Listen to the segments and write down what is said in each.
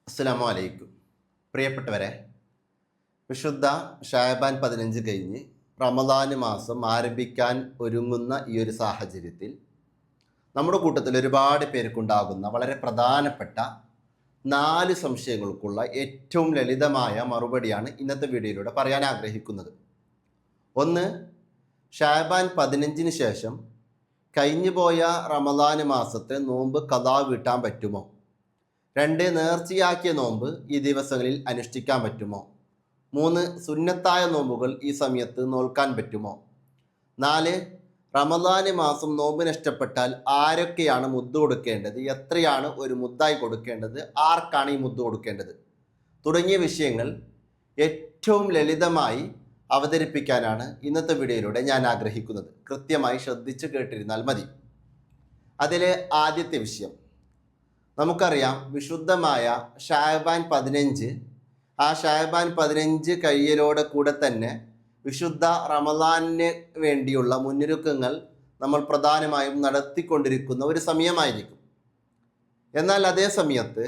അസ്സലാമു അലൈക്കും. പ്രിയപ്പെട്ടവരെ, വിശുദ്ധ ഷാബാൻ 15 കഴിഞ്ഞ് റമദാൻ മാസം ആരംഭിക്കാൻ ഒരുങ്ങുന്ന ഈ ഒരു സാഹചര്യത്തിൽ നമ്മുടെ കൂട്ടത്തിൽ ഒരുപാട് പേർക്കുണ്ടാകുന്ന വളരെ പ്രധാനപ്പെട്ട 4 സംശയങ്ങൾക്കുള്ള ഏറ്റവും ലളിതമായ മറുപടിയാണ് ഇന്നത്തെ വീഡിയോയിലൂടെ പറയാൻ ആഗ്രഹിക്കുന്നത്. ഒന്ന്, ഷാബാൻ 15 ശേഷം കഴിഞ്ഞുപോയ റമദാൻ മാസത്തെ നോമ്പ് ഖദാ വീട്ടാൻ പറ്റുമോ? 2, നേർച്ചയാക്കിയ നോമ്പ് ഈ ദിവസങ്ങളിൽ അനുഷ്ഠിക്കാൻ പറ്റുമോ? 3, സുന്നത്തായ നോമ്പുകൾ ഈ സമയത്ത് നോൽക്കാൻ പറ്റുമോ? 4, റമദാന് മാസം നോമ്പ് നഷ്ടപ്പെട്ടാൽ ആരൊക്കെയാണ് മുദ്ദ് കൊടുക്കേണ്ടത്? എത്രയാണ് ഒരു മുദ്ദായി കൊടുക്കേണ്ടത്? ആർക്കാണ് ഈ മുദ്ദ് കൊടുക്കേണ്ടത്? തുടങ്ങിയ വിഷയങ്ങൾ ഏറ്റവും ലളിതമായി അവതരിപ്പിക്കാനാണ് ഇന്നത്തെ വീഡിയോയിലൂടെ ഞാൻ ആഗ്രഹിക്കുന്നത്. കൃത്യമായി ശ്രദ്ധിച്ച് കേട്ടിരുന്നാൽ മതി. അതിലെ ആദ്യത്തെ വിഷയം, നമുക്കറിയാം വിശുദ്ധമായ ഷാബാൻ 15, ആ ഷാബാൻ 15 കഴിയലോടെ കൂടെ തന്നെ വിശുദ്ധ റമദാനിന് വേണ്ടിയുള്ള മുന്നൊരുക്കങ്ങൾ നമ്മൾ പ്രധാനമായും നടത്തിക്കൊണ്ടിരിക്കുന്ന ഒരു സമയമായിരിക്കും. എന്നാൽ അതേ സമയത്ത്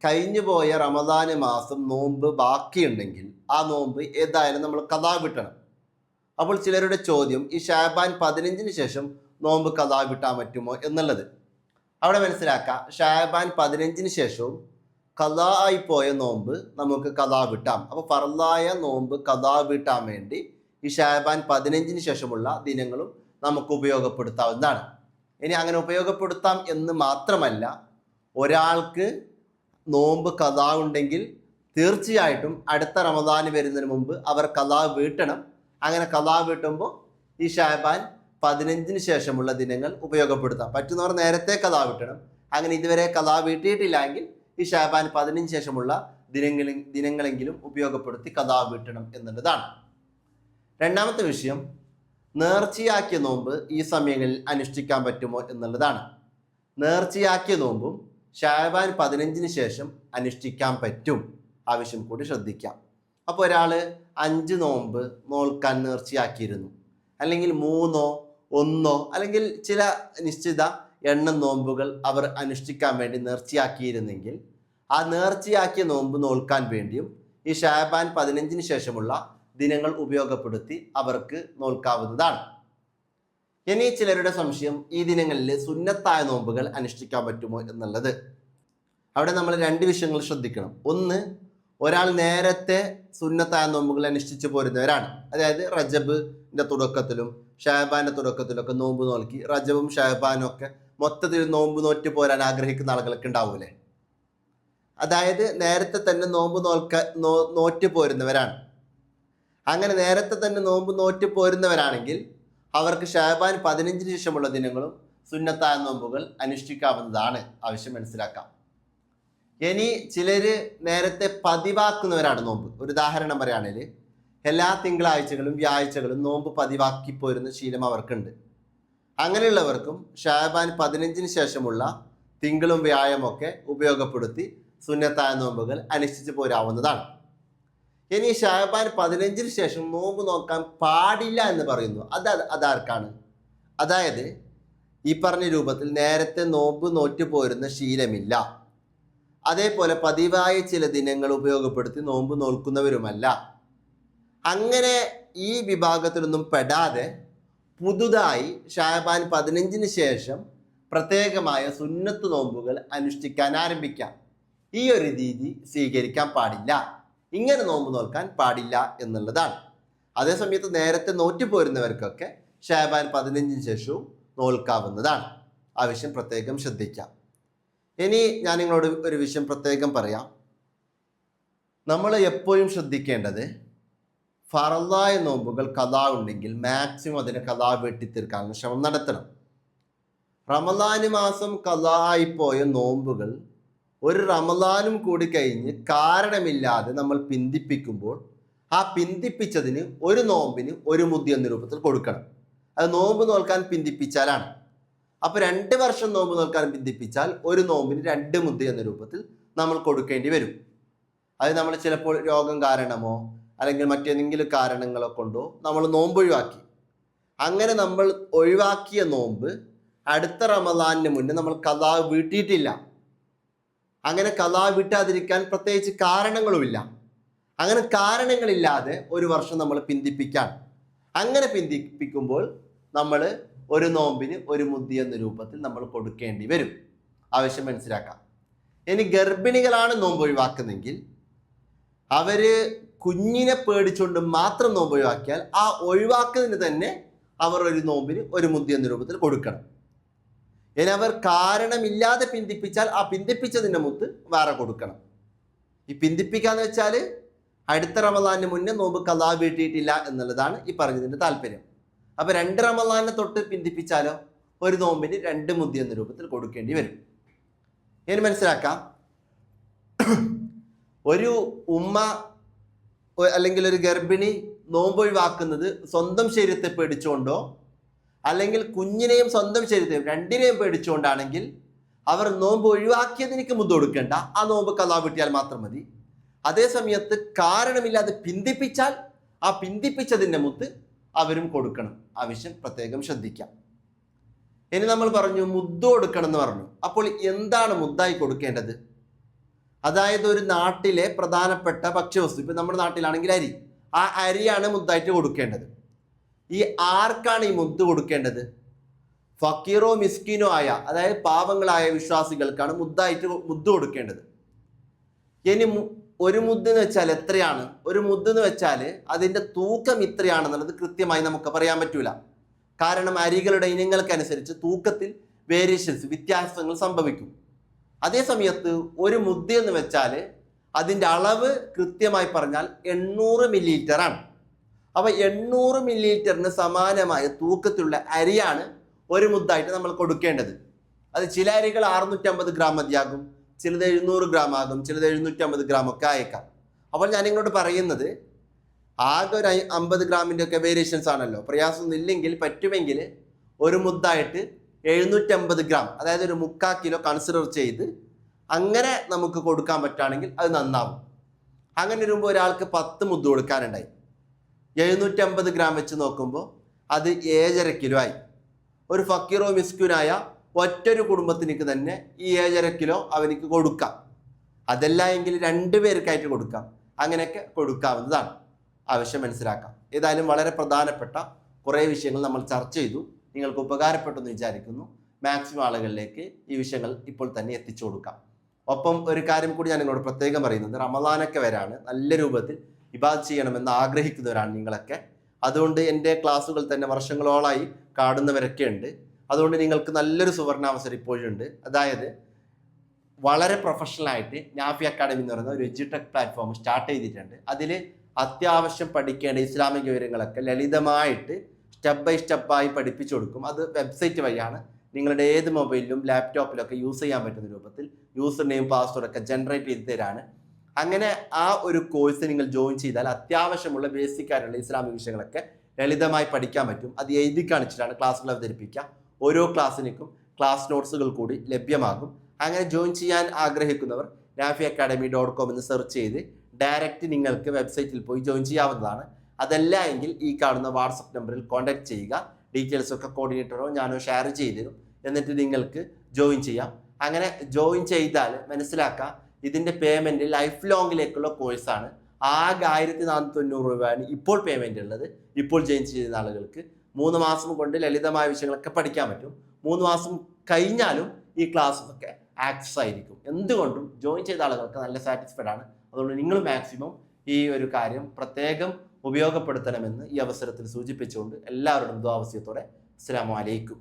കഴിഞ്ഞുപോയ റമദാന് മാസം നോമ്പ് ബാക്കിയുണ്ടെങ്കിൽ ആ നോമ്പ് ഏതായാലും നമ്മൾ ഖദാ വിട്ടണം. അപ്പോൾ ചിലരുടെ ചോദ്യം, ഈ ഷാബാൻ 15 ശേഷം നോമ്പ് ഖദാ വിട്ടാൻ പറ്റുമോ എന്നുള്ളത്. അവിടെ മനസ്സിലാക്കാം, ഷാബാൻ 15 ശേഷവും ഖദാ ആയി പോയ നോമ്പ് നമുക്ക് ഖദാ വിട്ടാം. അപ്പോൾ ഫർളായ നോമ്പ് ഖദാ വിട്ടാൻ വേണ്ടി ഈ ഷാബാൻ 15 ശേഷമുള്ള ദിനങ്ങളും നമുക്ക് ഉപയോഗപ്പെടുത്താവുന്നതാണ്. ഇനി അങ്ങനെ ഉപയോഗപ്പെടുത്താം എന്ന് മാത്രമല്ല, ഒരാൾക്ക് നോമ്പ് ഖദാ ഉണ്ടെങ്കിൽ തീർച്ചയായിട്ടും അടുത്ത റമദാൻ വരുന്നതിന് മുമ്പ് അവർ ഖദാ വീട്ടണം. അങ്ങനെ ഖദാ വീട്ടുമ്പോൾ ഈ ഷാബാൻ 15 ശേഷമുള്ള ദിനങ്ങൾ ഉപയോഗപ്പെടുത്താം. പറ്റുന്നവർ നേരത്തെ ഖദാ വീട്ടണം. അങ്ങനെ ഇതുവരെ ഖദാ വീട്ടിയിട്ടില്ലെങ്കിൽ ഈ ഷാബാൻ 15 ശേഷമുള്ള ദിനങ്ങളെങ്കിലും ഉപയോഗപ്പെടുത്തി ഖദാ വീട്ടണം എന്നുള്ളതാണ്. രണ്ടാമത്തെ വിഷയം, നേർച്ചയാക്കിയ നോമ്പ് ഈ സമയങ്ങളിൽ അനുഷ്ഠിക്കാൻ പറ്റുമോ എന്നുള്ളതാണ്. നേർച്ചയാക്കിയ നോമ്പും ഷാബാൻ 15 ശേഷം അനുഷ്ഠിക്കാൻ പറ്റും. ആവശ്യം കൂടി ശ്രദ്ധിക്കാം. അപ്പോൾ ഒരാൾ 5 നോമ്പ് നോൽക്കാൻ നേർച്ചയാക്കിയിരുന്നു, അല്ലെങ്കിൽ 3, 1 അല്ലെങ്കിൽ ചില നിശ്ചിത എണ്ണം നോമ്പുകൾ അവർ അനുഷ്ഠിക്കാൻ വേണ്ടി നേർച്ചയാക്കിയിരുന്നെങ്കിൽ ആ നേർച്ചയാക്കിയ നോമ്പ് നോൽക്കാൻ വേണ്ടിയും ഈ ഷാബാൻ 15 ശേഷമുള്ള ദിനങ്ങൾ ഉപയോഗപ്പെടുത്തി അവർക്ക് നോൽക്കാവുന്നതാണ്. ഇനി ചിലരുടെ സംശയം, ഈ ദിനങ്ങളിൽ സുന്നത്തായ നോമ്പുകൾ അനുഷ്ഠിക്കാൻ പറ്റുമോ എന്നുള്ളത്. അവിടെ നമ്മൾ 2 വിഷയങ്ങൾ ശ്രദ്ധിക്കണം. ഒന്ന്, ഒരാൾ നേരത്തെ സുന്നത്തായ നോമ്പുകൾ അനുഷ്ഠിച്ചു പോരുന്നവരാണ്. അതായത് റജബിൻ്റെ തുടക്കത്തിലും ഷാബാൻ്റെ തുടക്കത്തിലൊക്കെ നോമ്പ് നോൽക്കി റജബും ഷാബാനും ഒക്കെ മൊത്തത്തിൽ നോമ്പ് നോറ്റ് പോരാൻ ആഗ്രഹിക്കുന്ന ആളുകളൊക്കെ ഉണ്ടാവൂലേ. അതായത് നേരത്തെ തന്നെ നോമ്പ് നോറ്റ് പോരുന്നവരാണ്. അങ്ങനെ നേരത്തെ തന്നെ നോമ്പ് നോറ്റ് പോരുന്നവരാണെങ്കിൽ അവർക്ക് ഷാബാൻ 15 ശേഷമുള്ള ദിനങ്ങളും സുന്നത്തായ നോമ്പുകൾ അനുഷ്ഠിക്കാവുന്നതാണ്. ആവശ്യം മനസ്സിലാക്കാം. ഇനി ചിലർ നേരത്തെ പതിവാക്കുന്നവരാണ് നോമ്പ്. ഒരു ഉദാഹരണം പറയുകയാണെങ്കിൽ, എല്ലാ തിങ്കളാഴ്ചകളും വ്യാഴ്ചകളും നോമ്പ് പതിവാക്കി പോരുന്ന ശീലം അവർക്കുണ്ട്. അങ്ങനെയുള്ളവർക്കും ഷാബാൻ 15 ശേഷമുള്ള തിങ്കളും വ്യാഴമൊക്കെ ഉപയോഗപ്പെടുത്തി സുന്നത്തായ നോമ്പുകൾ അനുഷ്ഠിച്ചു പോരാവുന്നതാണ്. ഇനി ഷാബാൻ 15 ശേഷം നോമ്പ് നോക്കാൻ പാടില്ല എന്ന് പറയുന്നു. അതാർക്കാണ്? അതായത് ഈ പറഞ്ഞ രൂപത്തിൽ നേരത്തെ നോമ്പ് നോറ്റ് പോരുന്ന ശീലമില്ല, അതേപോലെ പതിവായ ചില ദിനങ്ങൾ ഉപയോഗപ്പെടുത്തി നോമ്പ് നോൽക്കുന്നവരുമല്ല. അങ്ങനെ ഈ വിഭാഗത്തിലൊന്നും പെടാതെ പുതുതായി ഷാബാൻ 15 ശേഷം പ്രത്യേകമായ സുന്നത്ത് നോമ്പുകൾ അനുഷ്ഠിക്കാൻ ആരംഭിക്കാം. ഈ ഒരു രീതി സ്വീകരിക്കാൻ പാടില്ല. ഇങ്ങനെ നോമ്പ് നോൽക്കാൻ പാടില്ല എന്നുള്ളതാണ്. അതേസമയത്ത് നേരത്തെ നോറ്റ് പോരുന്നവർക്കൊക്കെ ഷാബാൻ 15 ശേഷവും നോൽക്കാവുന്നതാണ്. ആ വിഷയം പ്രത്യേകം ശ്രദ്ധിക്കാം. ഇനി ഞാൻ നിങ്ങളോട് ഒരു വിഷയം പ്രത്യേകം പറയാം. നമ്മൾ എപ്പോഴും ശ്രദ്ധിക്കേണ്ടത്, ഫറളായ നോമ്പുകൾ ഖദാ ഉണ്ടെങ്കിൽ മാക്സിമം അതിനെ ഖദാ വെട്ടിത്തീർക്കാനുള്ള ശ്രമം നടത്തണം. റമദാന് മാസം ഖദാ ആയിപ്പോയ നോമ്പുകൾ ഒരു റമദാനും കൂടി കഴിഞ്ഞ് കാരണമില്ലാതെ നമ്മൾ പിന്തിപ്പിക്കുമ്പോൾ ആ പിന്തിപ്പിച്ചതിന് ഒരു നോമ്പിന് ഒരു മുദ്ദ് എന്ന രൂപത്തിൽ കൊടുക്കണം. അത് നോമ്പ് നോൽക്കാൻ പിന്തിപ്പിച്ചാലാണ്. അപ്പോൾ 2 വർഷം നോമ്പ് നോൽക്കാൻ പിന്തിപ്പിച്ചാൽ ഒരു നോമ്പിന് 2 മുദ്ദ് എന്ന രൂപത്തിൽ നമ്മൾ കൊടുക്കേണ്ടി വരും. അത് നമ്മൾ ചിലപ്പോൾ രോഗം കാരണമോ അല്ലെങ്കിൽ മറ്റേതെങ്കിലും കാരണങ്ങളോ കൊണ്ടോ നമ്മൾ നോമ്പ് ഒഴിവാക്കി. അങ്ങനെ നമ്മൾ ഒഴിവാക്കിയ നോമ്പ് അടുത്ത റമദാനിന് മുന്നേ നമ്മൾ ഖദാ വീട്ടിയിട്ടില്ല. അങ്ങനെ ഖലാ വിട്ടാതിരിക്കാൻ പ്രത്യേകിച്ച് കാരണങ്ങളുമില്ല. അങ്ങനെ കാരണങ്ങളില്ലാതെ ഒരു വർഷം നമ്മൾ പിന്തിപ്പിക്കാൻ, അങ്ങനെ പിന്തിപ്പിക്കുമ്പോൾ നമ്മൾ ഒരു നോമ്പിന് ഒരു മുദ്ദി എന്ന രൂപത്തിൽ നമ്മൾ കൊടുക്കേണ്ടി വരും. ആവശ്യം മനസ്സിലാക്കാം. ഇനി ഗർഭിണികളാണ് നോമ്പ് ഒഴിവാക്കുന്നെങ്കിൽ അവര് കുഞ്ഞിനെ പേടിച്ചുകൊണ്ട് മാത്രം നോമ്പ് ഒഴിവാക്കിയാൽ ആ ഒഴിവാക്കുന്നതിന് തന്നെ അവർ ഒരു നോമ്പിന് ഒരു മുദ്ദി എന്ന രൂപത്തിൽ കൊടുക്കണം. ഇനി അവർ കാരണമില്ലാതെ പിന്തിപ്പിച്ചാൽ ആ പിന്തിപ്പിച്ചതിൻ്റെ മുത്ത് വേറെ കൊടുക്കണം. ഈ പിന്തിപ്പിക്കാന്ന് വെച്ചാൽ അടുത്ത റമദാനിന് മുന്നേ നോമ്പ് ഖലാ വീട്ടിയിട്ടില്ല എന്നുള്ളതാണ് ഈ പറഞ്ഞതിൻ്റെ താല്പര്യം. അപ്പൊ 2 റമദാനിനെ തൊട്ട് പിന്തിപ്പിച്ചാലോ ഒരു നോമ്പിന് 2 മുദ്ദി എന്ന രൂപത്തിൽ കൊടുക്കേണ്ടി വരും. ഇനി മനസ്സിലാക്കാം, ഒരു ഉമ്മ അല്ലെങ്കിൽ ഒരു ഗർഭിണി നോമ്പ് ഒഴിവാക്കുന്നത് സ്വന്തം ശരീരത്തെ പേടിച്ചുകൊണ്ടോ അല്ലെങ്കിൽ കുഞ്ഞിനെയും സ്വന്തം ശരീരത്തെയും രണ്ടിനെയും പേടിച്ചുകൊണ്ടാണെങ്കിൽ അവർ നോമ്പ് ഒഴിവാക്കിയതിനേക്ക് മുദ്ദ കൊടുക്കേണ്ട, ആ നോമ്പ് ഖലാ വീട്ടിയാൽ മാത്രം മതി. അതേ സമയത്ത് കാരണമില്ലാതെ പിന്തിപ്പിച്ചാൽ ആ പിന്തിപ്പിച്ചതിൻ്റെ മുത്ത് അവരും കൊടുക്കണം. ആവശ്യം പ്രത്യേകം ശ്രദ്ധിക്കാം. ഇനി നമ്മൾ പറഞ്ഞു മുദ്ദ കൊടുക്കണം എന്ന് പറഞ്ഞു. അപ്പോൾ എന്താണ് മുദ്ദായി കൊടുക്കേണ്ടത്? അതായത് ഒരു നാട്ടിലെ പ്രധാനപ്പെട്ട ഭക്ഷ്യവസ്തു, ഇപ്പം നമ്മുടെ നാട്ടിലാണെങ്കിൽ അരി, ആ അരിയാണ് മുദ്ദായിട്ട് കൊടുക്കേണ്ടത്. ഈ ആർക്കാണ് ഈ മുദ്ദ കൊടുക്കേണ്ടത്? ഫക്കീറോ മിസ്കിനോ ആയ, അതായത് പാവങ്ങളായ വിശ്വാസികൾക്കാണ് മുദ്ദ കൊടുക്കേണ്ടത്. ഇനി ഒരു മുദ്ദ എന്ന് വെച്ചാൽ എത്രയാണ്? ഒരു മുദ്ദ എന്ന് വെച്ചാൽ അതിൻ്റെ തൂക്കം ഇത്രയാണെന്നുള്ളത് കൃത്യമായി നമുക്ക് പറയാൻ പറ്റൂല. കാരണം അരികളുടെ ഇനങ്ങൾക്കനുസരിച്ച് തൂക്കത്തിൽ വേരിയേഷൻസ്, വ്യത്യാസങ്ങൾ സംഭവിക്കും. അതേ സമയത്ത് ഒരു മുദ്ദ എന്ന് വെച്ചാൽ അതിൻ്റെ അളവ് കൃത്യമായി പറഞ്ഞാൽ 800 മില്ലി ആണ്. അപ്പോൾ 800 മില്ലി സമാനമായ തൂക്കത്തിലുള്ള അരിയാണ് ഒരു മുദ്ദായിട്ട് നമ്മൾ കൊടുക്കേണ്ടത്. അത് ചില അരികൾ 650 ഗ്രാം മതിയാകും, ചിലത് 700 ഗ്രാം ആകും, ചിലത് 750 ഗ്രാം ഒക്കെ ആയേക്കാം. അപ്പോൾ ഞാൻ നിങ്ങളോട് പറയുന്നത് ആകെ ഒരു 50 ഗ്രാമിൻ്റെ ഒക്കെ വേരിയേഷൻസ് ആണല്ലോ. പ്രയാസമൊന്നും ഇല്ലെങ്കിൽ പറ്റുമെങ്കിൽ ഒരു മുദ്ദായിട്ട് 750 ഗ്രാം, അതായത് ഒരു 3/4 കിലോ കൺസിഡർ ചെയ്ത് അങ്ങനെ നമുക്ക് കൊടുക്കാൻ പറ്റുകയാണെങ്കിൽ അത് നന്നാവും. അങ്ങനെ വരുമ്പോൾ ഒരാൾക്ക് 10 മുദ്ദ കൊടുക്കാനുണ്ടായി. 750 ഗ്രാം വെച്ച് നോക്കുമ്പോൾ അത് 7.5 കിലോ ആയി. ഒരു ഫക്കീറോ മിസ്കിനായ ഒറ്റൊരു കുടുംബത്തിനേക്ക് തന്നെ ഈ 7.5 കിലോ അവനിക്ക് കൊടുക്കാം. അതല്ല എങ്കിൽ 2 പേർക്കായിട്ട് കൊടുക്കാം. അങ്ങനെയൊക്കെ കൊടുക്കാവുന്നതാണ്. ആവശ്യം മനസ്സിലാക്കാം. ഏതായാലും വളരെ പ്രധാനപ്പെട്ട കുറേ വിഷയങ്ങൾ നമ്മൾ ചർച്ച ചെയ്തു. നിങ്ങൾക്ക് ഉപകാരപ്പെട്ടെന്ന് വിചാരിക്കുന്നു. മാക്സിമം ആളുകളിലേക്ക് ഈ വിഷയങ്ങൾ ഇപ്പോൾ തന്നെ എത്തിച്ചു കൊടുക്കാം. ഒപ്പം ഒരു കാര്യം കൂടി ഞാൻ നിങ്ങളോട് പ്രത്യേകം പറയുന്നത്, റമദാനൊക്കെ വരാണ്, നല്ല രൂപത്തിൽ ഇബാദത്ത് ചെയ്യണമെന്ന് ആഗ്രഹിക്കുന്നവരാണ് നിങ്ങളൊക്കെ. അതുകൊണ്ട് എൻ്റെ ക്ലാസ്സുകൾ തന്നെ വർഷങ്ങളോളായി കാണുന്നവരൊക്കെ ഉണ്ട്. അതുകൊണ്ട് നിങ്ങൾക്ക് നല്ലൊരു സുവർണാവസരം ഇപ്പോഴുണ്ട്. അതായത് വളരെ പ്രൊഫഷണലായിട്ട് നാഫി അക്കാഡമി എന്ന് പറയുന്ന ഒരു എഡ്യൂടെക് പ്ലാറ്റ്ഫോം സ്റ്റാർട്ട് ചെയ്തിട്ടുണ്ട്. അതിൽ അത്യാവശ്യം പഠിക്കേണ്ട ഇസ്ലാമിക വിവരങ്ങളൊക്കെ ലളിതമായിട്ട് സ്റ്റെപ്പ് ബൈ സ്റ്റെപ്പായി പഠിപ്പിച്ചു കൊടുക്കും. അത് വെബ്സൈറ്റ് വഴിയാണ്. നിങ്ങളുടെ ഏത് മൊബൈലിലും ലാപ്ടോപ്പിലൊക്കെ യൂസ് ചെയ്യാൻ പറ്റുന്ന രൂപത്തിൽ യൂസർ നെയിം പാസ്വേഡൊക്കെ ജനറേറ്റ് ചെയ്ത് തരാണ്. അങ്ങനെ ആ ഒരു കോഴ്സ് നിങ്ങൾ ജോയിൻ ചെയ്താൽ അത്യാവശ്യമുള്ള ബേസിക് ആയിട്ടുള്ള ഇസ്ലാമിക വിഷയങ്ങളൊക്കെ ലളിതമായി പഠിക്കാൻ പറ്റും. അത് എഴുതി കാണിച്ചിട്ടാണ് ക്ലാസ്സുകൾ അവതരിപ്പിക്കുക. ഓരോ ക്ലാസ്സിനും ക്ലാസ് നോട്ട്സുകൾ കൂടി ലഭ്യമാകും. അങ്ങനെ ജോയിൻ ചെയ്യാൻ ആഗ്രഹിക്കുന്നവർ nafiacademy.com എന്ന് സെർച്ച് ചെയ്ത് ഡയറക്റ്റ് നിങ്ങൾക്ക് വെബ്സൈറ്റിൽ പോയി ജോയിൻ ചെയ്യാവുന്നതാണ്. അതല്ല എങ്കിൽ ഈ കാണുന്ന വാട്സപ്പ് നമ്പറിൽ കോൺടാക്ട് ചെയ്യുക. ഡീറ്റെയിൽസൊക്കെ കോർഡിനേറ്ററോ ഞാനോ ഷെയർ ചെയ്ത് തരും. എന്നിട്ട് നിങ്ങൾക്ക് ജോയിൻ ചെയ്യാം. അങ്ങനെ ജോയിൻ ചെയ്താൽ മനസ്സിലാക്കുക, ഇതിൻ്റെ പേയ്മെൻറ്റ് ലൈഫ് ലോങ്ങിലേക്കുള്ള കോഴ്സാണ്. ആകെ 1490 രൂപയാണ് ഇപ്പോൾ പേയ്മെൻ്റ് ഉള്ളത്. ഇപ്പോൾ ജോയിൻ ചെയ്യുന്ന ആളുകൾക്ക് 3 മാസം കൊണ്ട് ലളിതമായ വിഷയങ്ങളൊക്കെ പഠിക്കാൻ പറ്റും. 3 മാസം കഴിഞ്ഞാലും ഈ ക്ലാസ്സൊക്കെ ആക്സസ് ആയിരിക്കും. എന്തുകൊണ്ടും ജോയിൻ ചെയ്ത ആളുകൾക്ക് നല്ല സാറ്റിസ്ഫൈഡ് ആണ്. അതുകൊണ്ട് നിങ്ങൾ മാക്സിമം ഈ ഒരു കാര്യം പ്രത്യേകം ഉപയോഗപ്പെടുത്തണമെന്ന് ഈ അവസരത്തിൽ സൂചിപ്പിച്ചുകൊണ്ട് എല്ലാവരോടും ദുആ വസിയത്തോടെ അസ്സലാമു അലൈക്കും.